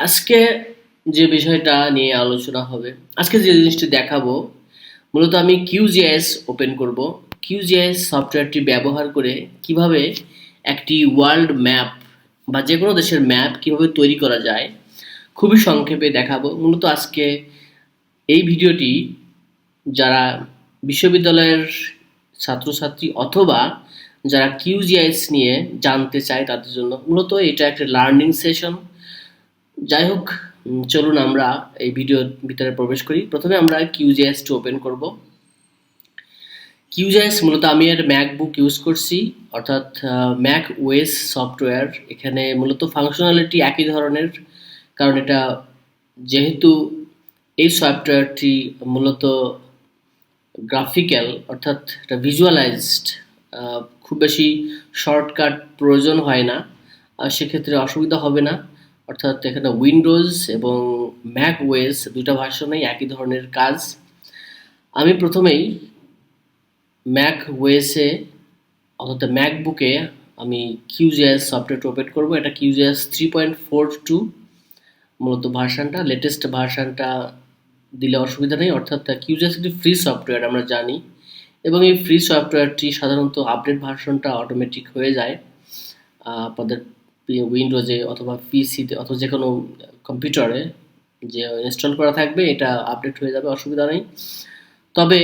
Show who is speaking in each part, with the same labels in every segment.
Speaker 1: আজকে যে বিষয়টা নিয়ে আলোচনা হবে, আজকে যে জিনিসটি দেখাবো, মূলত আমি QGIS ওপেন করব। QGIS সফটওয়্যারটি ব্যবহার করে কিভাবে একটি ওয়ার্ল্ড ম্যাপ বা যে কোনো দেশের ম্যাপ কিভাবে তৈরি করা যায়, খুবই সংক্ষেপে দেখাবো। মূলত আজকে এই ভিডিওটি যারা বিশ্ববিদ্যালয়ের ছাত্রছাত্রী অথবা যারা QGIS নিয়ে জানতে চায় তাদের জন্য মূলত এটা একটা লার্নিং সেশন। যাই হোক, চলুন আমরা এই ভিডিওর ভিতরে প্রবেশ করি। প্রথমে আমরা QGIS টি ওপেন করব। QGIS মূলত আমি এর ম্যাকবুক ইউজ করছি, অর্থাৎ ম্যাক ওএস সফটওয়্যার। এখানে মূলত ফাংশনালিটি একই ধরনের, কারণ এটা যেহেতু এই সফটওয়্যারটি মূলত গ্রাফিক্যাল, অর্থাৎ এটা ভিজুয়ালাইজড, খুব বেশি শর্টকাট প্রয়োজন হয় না, আর সেক্ষেত্রে অসুবিধা হবে না। অর্থাৎ এখানে উইন্ডোজ এবং ম্যাক ওএস দুইটা ভার্সনেই একই ধরনের কাজ। আমি প্রথমেই ম্যাক ওএসে অর্থাৎ ম্যাকবুকে আমি QGIS সফটওয়্যারটা ওপেন করব। এটা QGIS 3.42 মূলত ভার্সানটা, লেটেস্ট ভার্সানটা দিলে অসুবিধা নেই। অর্থাৎ QGIS একটি ফ্রি সফটওয়্যার আমরা জানি, এবং এই ফ্রি সফটওয়্যারটি সাধারণত আপডেট ভার্সনটা অটোমেটিক হয়ে যায় আপনাদের উইন্ডোজে অথবা পিসিতে অথবা যে কোনো কম্পিউটারে যে ইনস্টল করা থাকবে, এটা আপডেট হয়ে যাবে, অসুবিধা নেই। তবে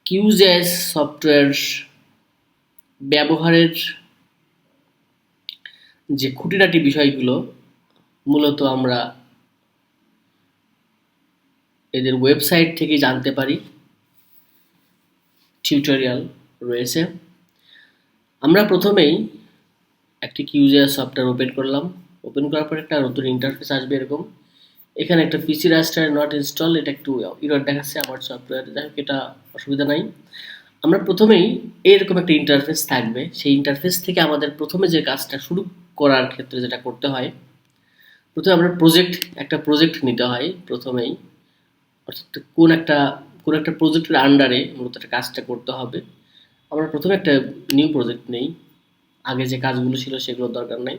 Speaker 1: QGIS সফটওয়্যার ব্যবহারের যে খুঁটিনাটি বিষয়গুলো মূলত আমরা এদের ওয়েবসাইট থেকে জানতে পারি, টিউটোরিয়াল রয়েছে। আমরা প্রথমেই একটি QGIS সফটওয়্যার ওপেন করলাম। ওপেন করার পর একটা নতুন ইন্টারফেস আসবে এরকম। এখানে একটা পিসি রাস্টার নট ইনস্টল, এটা একটু এরর দেখাচ্ছে আমার সফটওয়্যার। যাই হোক, এটা অসুবিধা নাই। আমরা প্রথমেই এরকম একটা ইন্টারফেস থাকবে। সেই ইন্টারফেস থেকে আমাদের প্রথমে যে কাজটা শুরু করার ক্ষেত্রে যেটা করতে হয়, প্রথমে আমরা একটা প্রজেক্ট নিতে হয় প্রথমেই। অর্থাৎ কোন একটা প্রজেক্টের আন্ডারে মূলত একটা কাজটা করতে হবে। আমরা প্রথমে একটা নিউ প্রজেক্ট নেই, আগে যে কাজগুলো ছিল সেগুলোর দরকার নাই।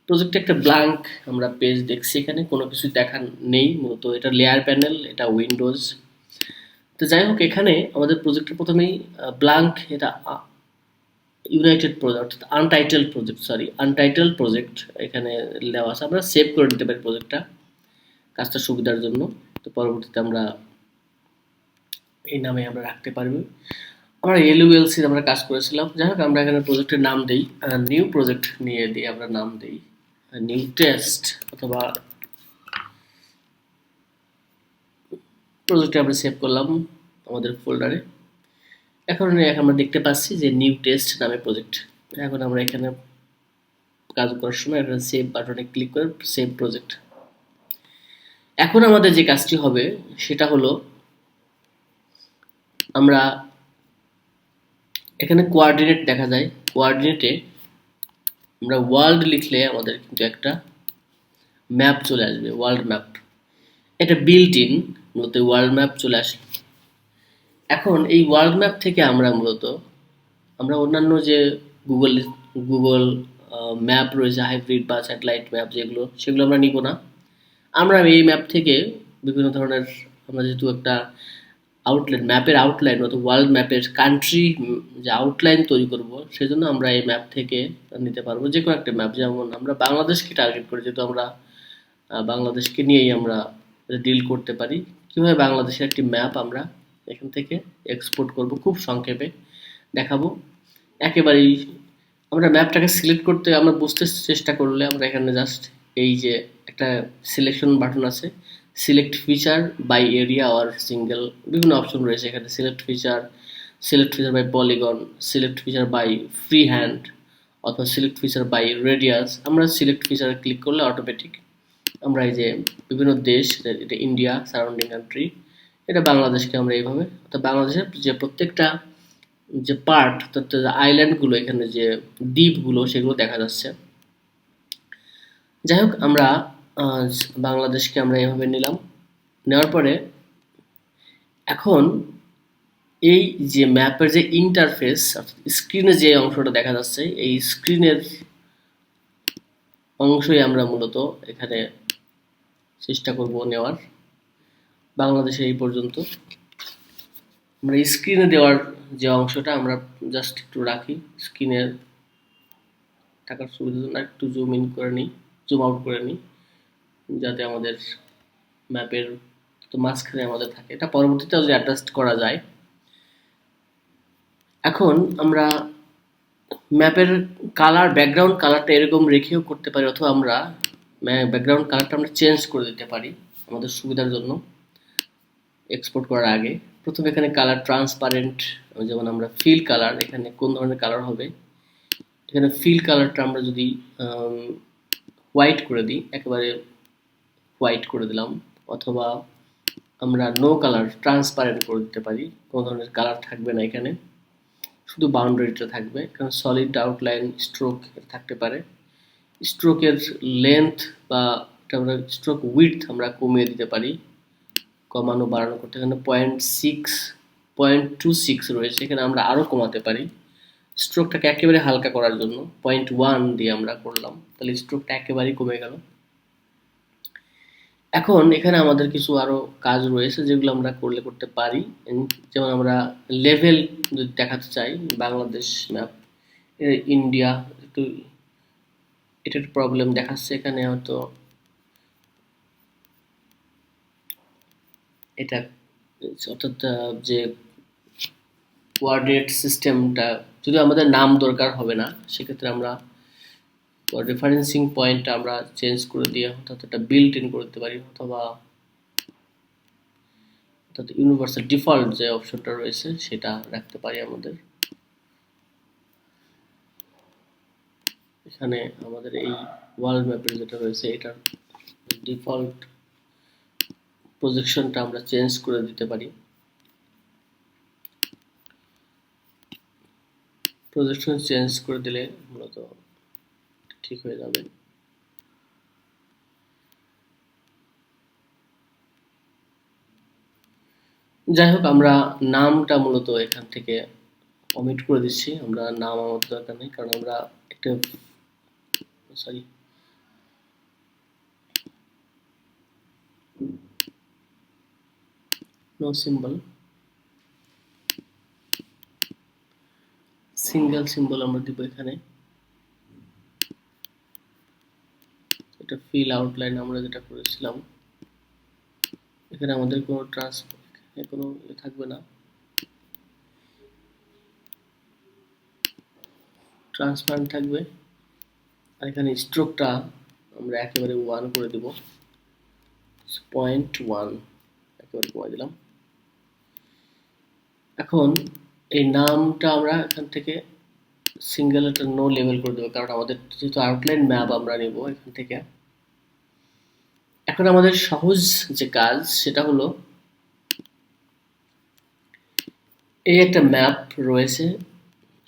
Speaker 1: প্রজেক্টে একটা ব্ল্যাঙ্ক আমরা পেজ দেখছি, এখানে কোনো কিছু দেখা নেই। মূলত এটা লেয়ার প্যানেল, এটা উইন্ডোজ। তো যাই হোক, এখানে আমাদের প্রজেক্টের প্রথমেই ব্ল্যাঙ্ক, এটা ইউনাইটেড প্রজেক্ট অর্থাৎ আনটাইটেল প্রজেক্ট এখানে দেওয়া আছে। আমরা সেভ করে নিতে পারি প্রজেক্টটা কাজটা সুবিধার জন্য। তো পরবর্তীতে আমরা এই নামে আমরা রাখতে পারবো। আমরা LULC আমরা কাজ করেছিলাম। যাই হোক, আমরা এখানে প্রজেক্টের নাম দিই, নিউ প্রজেক্ট নিয়ে দিই, আমরা নাম দিই নিউ টেস্ট, অথবা প্রজেক্টে আমরা সেভ করলাম আমাদের ফোল্ডারে। এখন আমরা দেখতে পাচ্ছি যে নিউ টেস্ট নামে প্রজেক্ট। এখন আমরা এখানে কাজ করার সময় এখানে সেভ বাটনে ক্লিক করে সেভ প্রজেক্ট। এখন আমাদের যে কাজটি হবে সেটা হলো, আমরা এখানে কোঅর্ডিনেট দেখা যায়। কোঅর্ডিনেটে আমরা ওয়ার্ল্ড লিখলে আমাদের কিন্তু একটা ম্যাপ চলে আসবে, ওয়ার্ল্ড ম্যাপ। এটা বিল্ট ইন, মূলত ওয়ার্ল্ড ম্যাপ চলে আসে। এখন এই ওয়ার্ল্ড ম্যাপ থেকে আমরা অন্যান্য যে গুগল গুগল ম্যাপ রয়েছে, হাইব্রিড বা স্যাটেলাইট ম্যাপ যেগুলো, সেগুলো আমরা নিব না। আমরা এই ম্যাপ থেকে বিভিন্ন ধরনের, আমরা যেহেতু একটা ম্যাপের আউটলাইন অর্থাৎ ওয়ার্ল্ড ম্যাপের কান্ট্রি যে আউটলাইন তৈরি করব, সেজন্য আমরা এই ম্যাপ থেকে নিতে পারবো যে কোনো একটা ম্যাপ। যেমন আমরা বাংলাদেশকে টার্গেট করি, যেহেতু আমরা বাংলাদেশকে নিয়েই আমরা ডিল করতে পারি। কীভাবে বাংলাদেশের একটি ম্যাপ আমরা এখান থেকে এক্সপোর্ট করব খুব সংক্ষেপে দেখাবো। একেবারেই আমরা ম্যাপটাকে সিলেক্ট করতে আমরা বুঝতে চেষ্টা করলে আমরা এখানে জাস্ট এই যে একটা সিলেকশন বাটন আছে, select feature by area or single, বিভিন্ন অপশন রয়েছে এখানে। Select feature by polygon, select feature by free hand, অথবা সিলেক্ট ফিচার বাই রেডিয়াস। আমরা সিলেক্ট ফিচারে ক্লিক করলে অটোমেটিক আমরা এই যে বিভিন্ন দেশ, এটা ইন্ডিয়া, সারাউন্ডিং কান্ট্রি, এটা বাংলাদেশকে আমরা এইভাবে, অর্থাৎ বাংলাদেশের যে প্রত্যেকটা যে পার্ট, অর্থাৎ আইল্যান্ডগুলো, এখানে যে দ্বীপগুলো, সেগুলো দেখা যাচ্ছে। যাই হোক, আমরা বাংলাদেশকে আমরা এভাবে নিলাম। নেওয়ার পরে এখন এই যে ম্যাপের যে ইন্টারফেস, অর্থাৎ স্ক্রিনে যে অংশটা দেখা যাচ্ছে, এই স্ক্রিনের অংশই আমরা মূলত এখানে চেষ্টা করব নেওয়ার। বাংলাদেশে এই পর্যন্ত। আমরা স্ক্রিনে দেওয়ার যে অংশটা আমরা জাস্ট একটু রাখি, স্ক্রিনের থাকার সুবিধার জন্য একটু জুম ইন করে নিই, জুম আউট করে নিই, যাতে আমাদের ম্যাপের তো মাঝখানে আমাদের থাকে। এটা পরবর্তীতে যদি অ্যাডজাস্ট করা যায়। এখন আমরা ম্যাপের কালার, ব্যাকগ্রাউন্ড কালারটা এরকম রেখেও করতে পারি, অথবা আমরা ব্যাকগ্রাউন্ড কালারটা আমরা চেঞ্জ করে দিতে পারি আমাদের সুবিধার জন্য এক্সপোর্ট করার আগে। প্রথমে এখানে কালার ট্রান্সপারেন্ট, যেমন আমরা ফিল কালার, এখানে কোন ধরনের কালার হবে, এখানে ফিল কালারটা আমরা যদি হোয়াইট করে দিই, একেবারে হোয়াইট করে দিলাম, অথবা আমরা নো কালার ট্রান্সপারেন্ট করে দিতে পারি, কোনো ধরনের কালার থাকবে না এখানে, শুধু বাউন্ডারিটা থাকবে। এখানে সলিড আউটলাইন স্ট্রোক থাকতে পারে, স্ট্রোকের লেন্থ বা আমরা স্ট্রোক উইডথ আমরা কমিয়ে দিতে পারি, কমানো বাড়ানো করতে। এখানে 0.26 রয়েছে, এখানে আমরা আরও কমাতে পারি স্ট্রোকটাকে একেবারে হালকা করার জন্য। 0.1 দিয়ে আমরা করলাম, তাহলে স্ট্রোকটা একেবারেই কমে গেল। এখন এখানে আমাদের কিছু আরো কাজ রয়েছে যেগুলো আমরা করতে পারি। যেমন আমরা লেভেল যদি দেখাতে চাই, বাংলাদেশ ম্যাপ, ইন্ডিয়া, একটু এটার প্রবলেম দেখাচ্ছে এখানে, হয়তো এটা অর্থাৎ যে কোঅর্ডিনেট সিস্টেমটা যদি আমাদের নাম দরকার হবে না, সেক্ষেত্রে আমরা রেফারেন্সিং পয়েন্টটা আমরা চেঞ্জ করে দিয়ে অর্থাৎ এটা বিল্ট ইন করে দিতে পারি, অথবা অর্থাৎ ইউনিভার্সাল ডিফল্ট যে অপশনটা রয়েছে সেটা রাখতে পারি আমাদের। এখানে আমাদের এই ওয়ার্ল্ড ম্যাপের যেটা রয়েছে এটার ডিফল্ট প্রজেকশনটা আমরা চেঞ্জ করে দিতে পারি। প্রজেকশন চেঞ্জ করে দিলে মূলত ঠিক হয়ে যাবে। যাই হোক, আমরা নামটা মূলত এখান থেকে অমিট করে দিচ্ছি, আমরা নাম আমাদের দরকার নেই, কারণ আমরা একটা sorry no symbol, single symbol আমরা দিব এখানে। এটা ফিল আউটলাইন আমরা যেটা করেছিলাম, এখানে আমাদের কোনো কোনো থাকবে না, ট্রান্সপারেন্ট থাকবে। আর এখানে স্ট্রোকটা আমরা একেবারে 1 করে দেব, 0.1 একেবারে কমাই দিলাম। এখন এই নামটা আমরা এখান থেকে সিঙ্গেল একটা নো লেভেল করে দেবো, কারণ আমাদের যেহেতু আউটলাইন ম্যাপ আমরা নেব এখান থেকে। এখন আমাদের সহজ যে কাজ সেটা হলো, এই একটা ম্যাপ রয়েছে,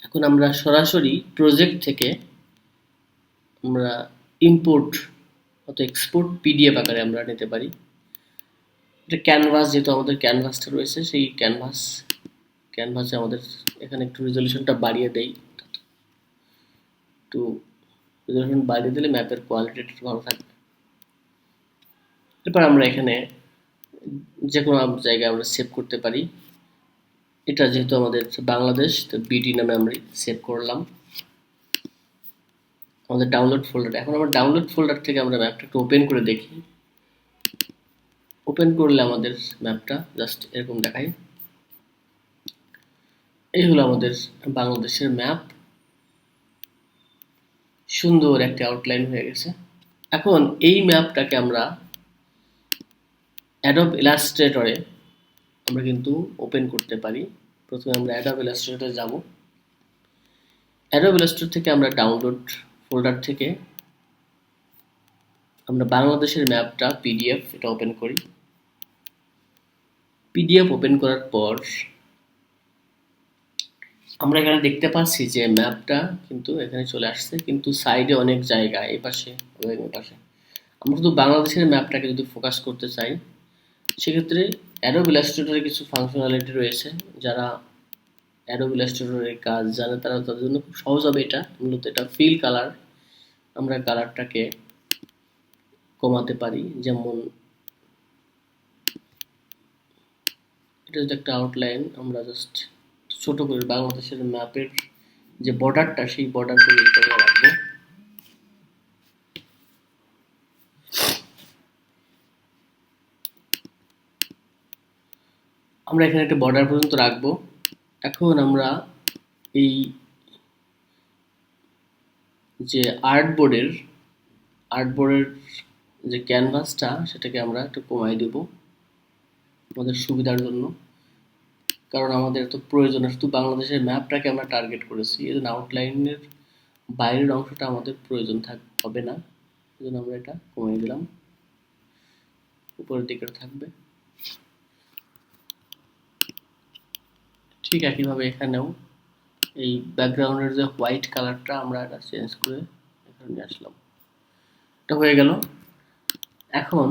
Speaker 1: এখন আমরা সরাসরি প্রজেক্ট থেকে আমরা ইম্পোর্ট অথবা এক্সপোর্ট পিডিএফ আকারে আমরা নিতে পারি। এটা ক্যানভাস, যেহেতু আমাদের ক্যানভাসটা রয়েছে, সেই ক্যানভাসে আমাদের এখানে একটু রেজলিউশনটা বাড়িয়ে দেই, একটু রেজলিউশন বাড়িয়ে দিলে ম্যাপের কোয়ালিটি একটু ভালো থাকবে। এরপর আমরা এখানে যে কোনো জায়গায় আমরা সেভ করতে পারি। এটা যেহেতু আমাদের বাংলাদেশ, তো বিডি নামে আমরা সেভ করলাম আমাদের ডাউনলোড ফোল্ডার। এখন আমরা ডাউনলোড ফোল্ডার থেকে আমরা ম্যাপটা একটু ওপেন করে দেখি। ওপেন করলে আমাদের ম্যাপটা জাস্ট এরকম দেখায়। এই হলো আমাদের বাংলাদেশের ম্যাপ, সুন্দর একটা আউটলাইন হয়ে গেছে। এখন এই ম্যাপটাকে আমরা অ্যাডোব ইলাস্ট্রেটরে আমরা কিন্তু ওপেন করতে পারি। প্রথমে আমরা অ্যাডোব ইলাস্ট্রেটরে যাব। অ্যাডোব ইলাস্ট্রেটর থেকে আমরা ডাউনলোড ফোল্ডার থেকে আমরা বাংলাদেশের ম্যাপটা পিডিএফ এটা ওপেন করি। পিডিএফ ওপেন করার পর আমরা এখানে দেখতে পাচ্ছি যে ম্যাপটা কিন্তু এখানে চলে আসছে, কিন্তু সাইডে অনেক জায়গা, এই পাশে এবং এই পাশে। আমরা শুধু বাংলাদেশের ম্যাপটাকে যদি ফোকাস করতে চাই, সেক্ষেত্রে অ্যাডোব ইলাস্ট্রেটরে কিছু ফাংশনালিটি রয়েছে, যারা অ্যাডোব ইলাস্ট্রেটরের কাজ জানে তারা, তাদের জন্য খুব সহজ হবে এটা। মূলত এটা ফিল কালার, আমরা কালারটাকে কমাতে পারি। যেমন এটা হচ্ছে একটা আউটলাইন, আমরা জাস্ট ছোট করে বাংলাদেশের ম্যাপের যে বর্ডারটা সেই বর্ডার করে রাখবো। আমরা এখানে একটা বর্ডার পর্যন্ত রাখবো। এখন আমরা এই যে আর্টবোর্ডের যে ক্যানভাসটা সেটাকে আমরা একটু কমাই দেব আমাদের সুবিধার জন্য, কারণ আমাদের তো প্রয়োজন শুধু বাংলাদেশের ম্যাপটাকে আমরা টার্গেট করেছি, এই জন্য আউটলাইনের বাইরের অংশটা আমাদের প্রয়োজন হবে না, এই জন্য আমরা এটা কমিয়ে দিলাম, উপরের দিকে থাকবে। ঠিক একইভাবে এখানেও এই ব্যাকগ্রাউন্ডের যে হোয়াইট কালারটা আমরা এটা চেঞ্জ করে এখানে নিয়ে আসলাম, এটা হয়ে গেল। এখন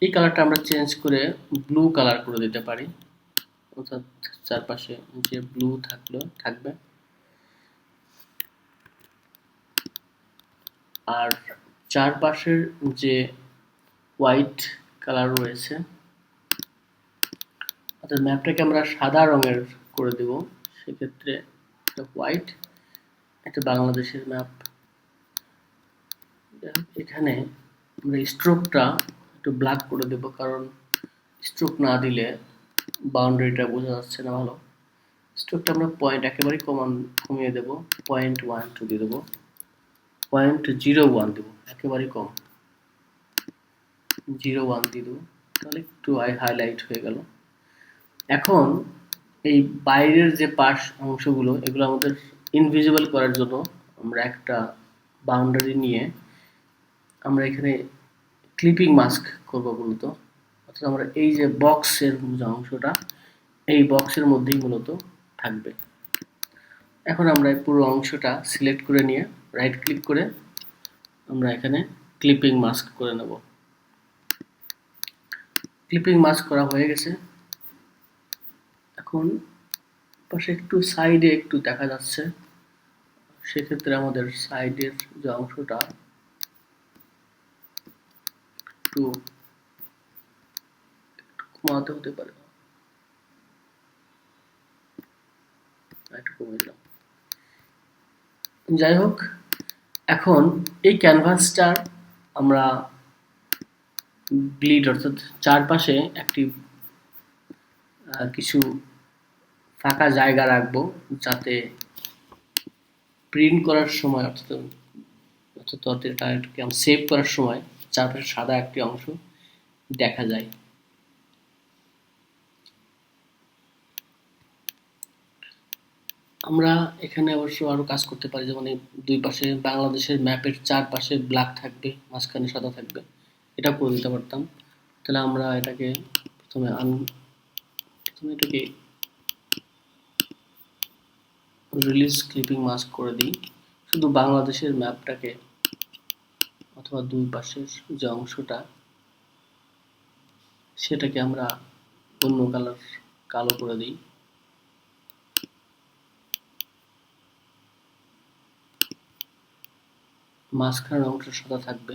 Speaker 1: এই কালারটা আমরা চেঞ্জ করে ব্লু কালার করে দিতে পারি, অর্থাৎ চারপাশে যে ব্লু থাকবে। আর চারপাশের যে হোয়াইট কালার রয়েছে, অর্থাৎ ম্যাপটাকে আমরা সাদা রঙের করে দেব, সেক্ষেত্রে একটা হোয়াইট, একটা বাংলাদেশের ম্যাপ। এখানে আমরা স্ট্রোকটা একটু ব্ল্যাক করে দেব, কারণ স্ট্রোক না দিলে বাউন্ডারিটা বোঝা যাচ্ছে না ভালো। স্ট্রোকটা আমরা পয়েন্ট একেবারেই কমিয়ে দেব, 0.12 দিয়ে দেবো, 0.01 দেবো, একেবারেই কম, 0.1 দিয়ে দেবো, তাহলে একটু হাইলাইট হয়ে গেল। এখন এই বাইরের যে পাশ অংশগুলো, এগুলো আমাদের ইনভিজিবল করার জন্য আমরা একটা বাউন্ডারি নিয়ে আমরা এখানে ক্লিপিং মাস্ক করবো মূলত, অর্থাৎ আমরা এই যে বক্সের যে অংশটা, এই বক্সের মধ্যেই মূলত থাকবে। এখন আমরা এই পুরো অংশটা সিলেক্ট করে নিয়ে রাইট ক্লিক করে আমরা এখানে ক্লিপিং মাস্ক করে নেব। ক্লিপিং মাস্ক করা হয়ে গেছে। এখন পাশে একটু সাইডে একটু দেখা যাচ্ছে, সেক্ষেত্রে আমাদের সাইডের যে অংশটা একটু কমাতে হতে পারে, একটু কমে দিলাম। যাই হোক, এখন এই ক্যানভাসটার আমরা গ্লিড, অর্থাৎ চারপাশে একটি কিছু ফাঁকা জায়গা রাখবো, যাতে প্রিন্ট করার সময় অর্থাৎ এটাকে সেভ করার সময় চারপাশে সাদা একটি অংশ দেখা যায়। আমরা এখানে অবশ্য আরো কাজ করতে পারি, যেমন এই দুই পাশে বাংলাদেশের ম্যাপের চারপাশে ব্ল্যাক থাকবে, মাঝখানে সাদা থাকবে, এটা করে দিতে পারতাম। তাহলে আমরা এটাকে প্রথমে এটাকে রিলিজ ক্লিপিং মাস্ক করে দিই, শুধু বাংলাদেশের ম্যাপটাকে অথবা দুই পাশের যে অংশটা সেটাকে আমরা অন্য কালো করে দিই। মাঝখানের অংশ সাদা থাকবে,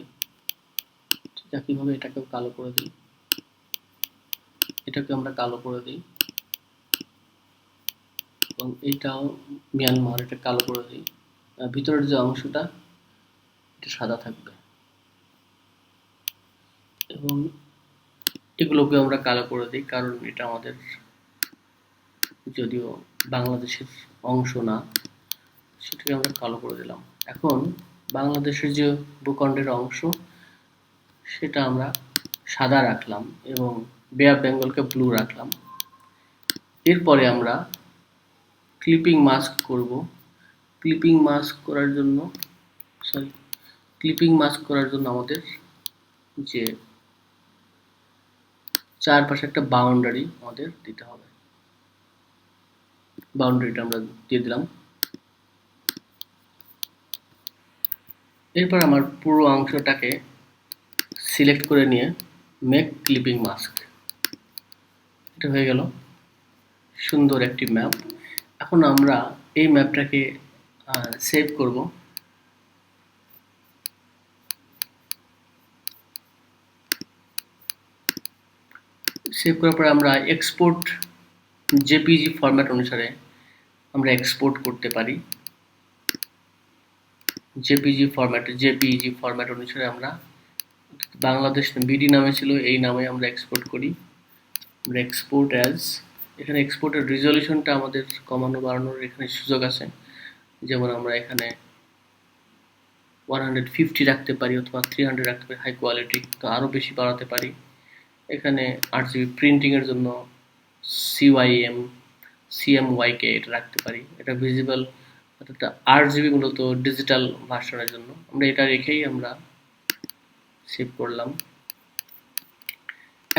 Speaker 1: ঠিক একইভাবে এটাকেও কালো করে দিই, এটাকে আমরা কালো করে দিই, এবং এইটাও মিয়ানমার, এটা কালো করে দিই। ভিতরের যে অংশটা এটা সাদা থাকবে, এবং এগুলোকে আমরা কালো করে দিই, কারণ এটা আমাদের যদিও বাংলাদেশের অংশ না, সেটাকে আমরা কালো করে দিলাম। এখন বাংলাদেশের যে ভূখণ্ডের অংশ সেটা আমরা সাদা রাখলাম এবং বে অফ বেঙ্গলকে ব্লু রাখলাম। এরপরে আমরা ক্লিপিং মাস্ক করব। ক্লিপিং মাস্ক করার জন্য আমাদের যে চারপাশে একটা বাউন্ডারি আমাদের দিতে হবে, বাউন্ডারিটা আমরা দিয়ে দিলাম। এরপর আমার পুরো অংশটাকে সিলেক্ট করে নিয়ে মেক ক্লিপিং মাস্ক, এটা হয়ে গেল সুন্দর একটি ম্যাপ। এখন আমরা এই ম্যাপটাকে সেভ করব। সেভ করার পরে আমরা এক্সপোর্ট জেপিজি ফরম্যাট অনুসারে আমরা এক্সপোর্ট করতে পারি। জেপিজি ফরম্যাট অনুসারে আমরা বাংলাদেশ বিডি নামে ছিল, এই নামে আমরা এক্সপোর্ট করি। আমরা এক্সপোর্ট অ্যাজ, এখানে এক্সপোর্টের রেজলিউশনটা আমাদের কমানো বাড়ানোর এখানে সুযোগ আছে। যেমন আমরা এখানে 150 রাখতে পারি অথবা 300 রাখতে পারি, হাই কোয়ালিটি, তো আরও বেশি বাড়াতে পারি। এখানে 8GB প্রিন্টিংয়ের জন্য CMYK এটা রাখতে পারি, এটা ভিজিবল, অর্থাৎ 8GB মূলত ডিজিটাল ভার্সনের জন্য। আমরা এটা রেখেই আমরা সেভ করলাম।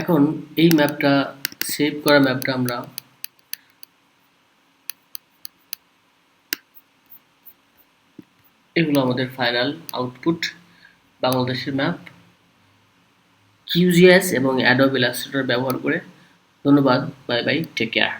Speaker 1: এখন এই ম্যাপটা, সেভ করা ম্যাপটা আমরা এগুলো আমাদের ফাইনাল আউটপুট, বাংলাদেশের ম্যাপ QGIS এবং অ্যাডোব ইলাস্ট্রেটর ব্যবহার করে। ধন্যবাদ, বাই বাই, টেক কেয়ার।